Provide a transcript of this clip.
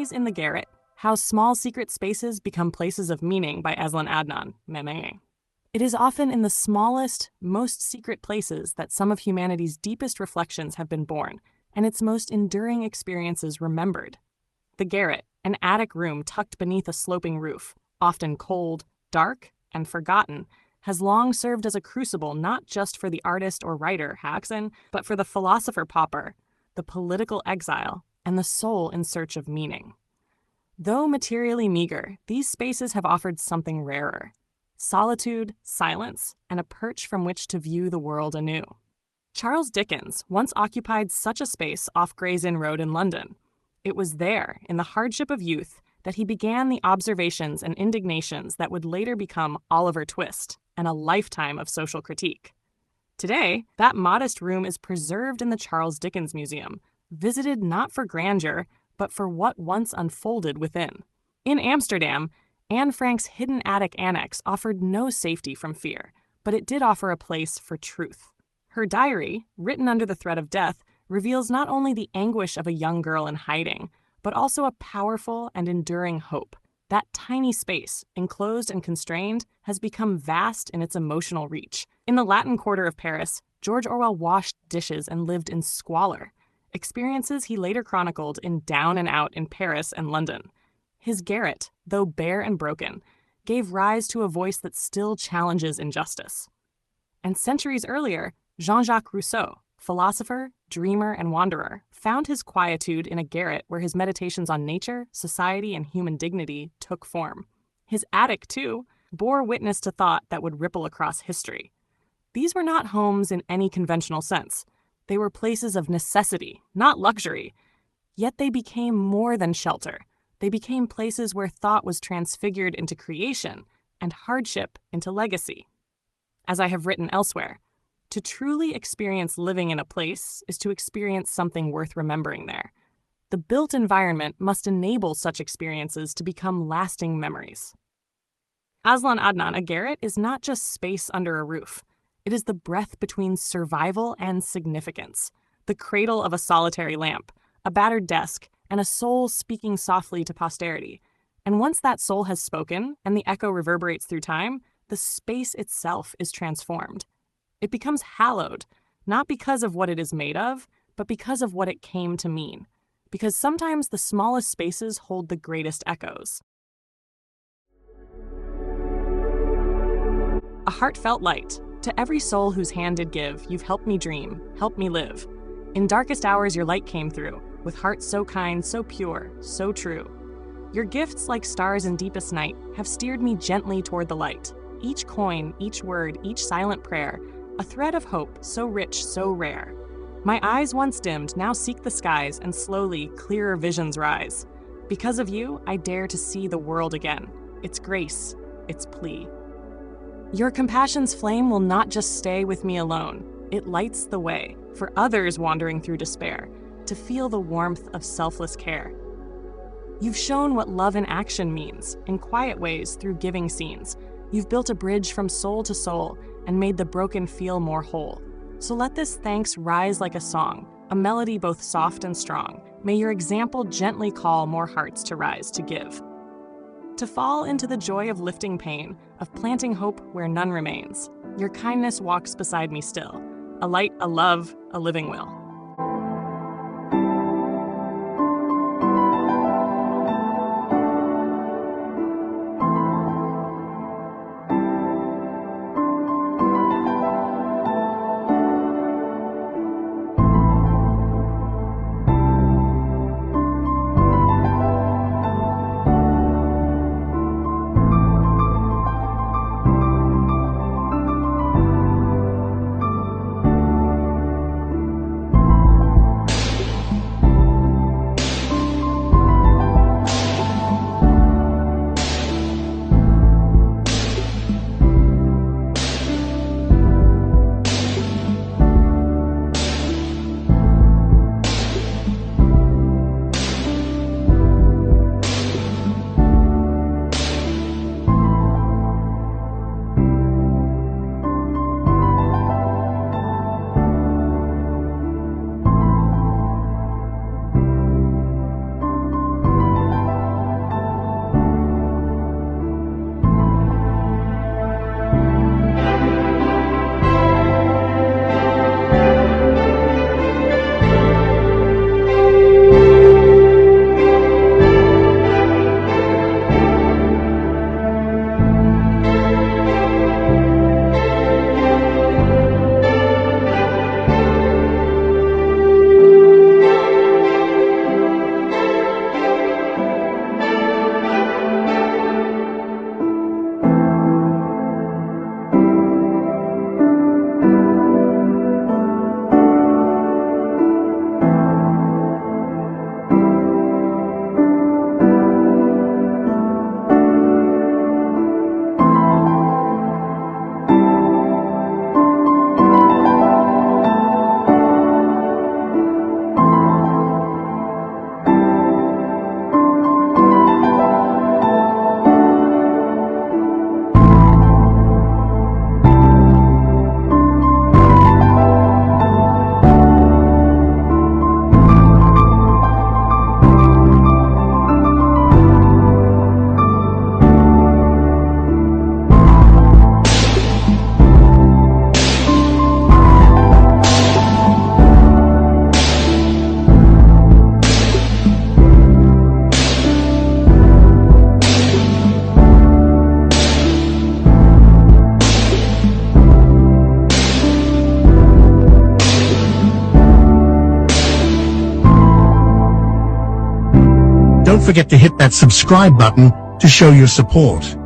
series In The Garret, How Small Secret Spaces Become Places of Meaning by AZLAN ADNAN. Meme. It is often in the smallest, most secret places that some of humanity's deepest reflections have been born, and its most enduring experiences remembered. The garret, an attic room tucked beneath a sloping roof, often cold, dark, and forgotten, has long served as a crucible not just for the artist or writer, Haxan, but for the philosopher-pauper, the political exile, and the soul in search of meaning. Though materially meager, these spaces have offered something rarer: solitude, silence, and a perch from which to view the world anew. Charles Dickens once occupied such a space off Gray's Inn Road in London. It was there, in the hardship of youth, that he began the observations and indignations that would later become Oliver Twist and a lifetime of social critique. Today, that modest room is preserved in the Charles Dickens Museum, visited not for grandeur, but for what once unfolded within. In Amsterdam, Anne Frank's hidden attic annex offered no safety from fear, but it did offer a place for truth. Her diary, written under the threat of death, reveals not only the anguish of a young girl in hiding, but also a powerful and enduring hope. That tiny space, enclosed and constrained, has become vast in its emotional reach. In the Latin Quarter of Paris, George Orwell washed dishes and lived in squalor, experiences he later chronicled in Down and Out in Paris and London. His garret, though bare and broken, gave rise to a voice that still challenges injustice. And centuries earlier, Jean-Jacques Rousseau, philosopher, dreamer, and wanderer, found his quietude in a garret where his meditations on nature, society, and human dignity took form. His attic, too, bore witness to thought that would ripple across history. These were not homes in any conventional sense. They were places of necessity, not luxury. Yet they became more than shelter. They became places where thought was transfigured into creation and hardship into legacy. As I have written elsewhere, to truly experience living in a place is to experience something worth remembering there. The built environment must enable such experiences to become lasting memories. AZLAN ADNAN, a garret, is not just space under a roof. It is the breath between survival and significance, the cradle of a solitary lamp, a battered desk, and a soul speaking softly to posterity. And once that soul has spoken and the echo reverberates through time, the space itself is transformed. It becomes hallowed, not because of what it is made of, but because of what it came to mean. Because sometimes the smallest spaces hold the greatest echoes. A heartfelt light. To every soul whose hand did give, you've helped me dream, helped me live. In darkest hours your light came through, with hearts so kind, so pure, so true. Your gifts, like stars in deepest night, have steered me gently toward the light. Each coin, each word, each silent prayer, a thread of hope so rich, so rare. My eyes once dimmed now seek the skies, and slowly clearer visions rise. Because of you, I dare to see the world again, its grace, its plea. Your compassion's flame will not just stay with me alone. It lights the way for others wandering through despair to feel the warmth of selfless care. You've shown what love in action means, in quiet ways through giving scenes. You've built a bridge from soul to soul and made the broken feel more whole. So let this thanks rise like a song, a melody both soft and strong. May your example gently call more hearts to rise to give. To fall into the joy of lifting pain, of planting hope where none remains. Your kindness walks beside me still, a light, a love, a living will. don't forget to hit that subscribe button to show your support.